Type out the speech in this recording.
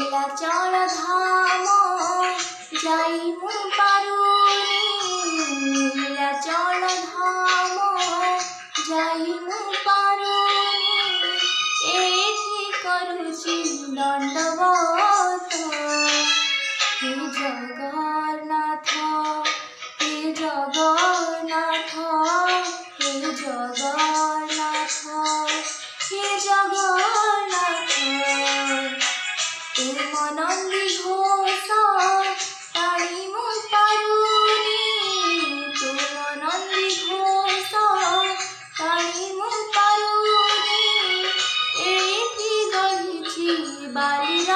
নীলাচল ধাম যাই মু পারুনি, নীলাচল ধাম যাই মু পারুনি, এଠି କରୁଛି দণ্ডবত। হে জগন্নাথ, হে জগন্নাথ, হে জগন্নাথ, হে জগন্নাথ। তুম নন্দী ঘোষ টানি মু পারুনি, তুম নন্দী ঘোষ টানি মু পারুনি, এଠି গড়িছি বালির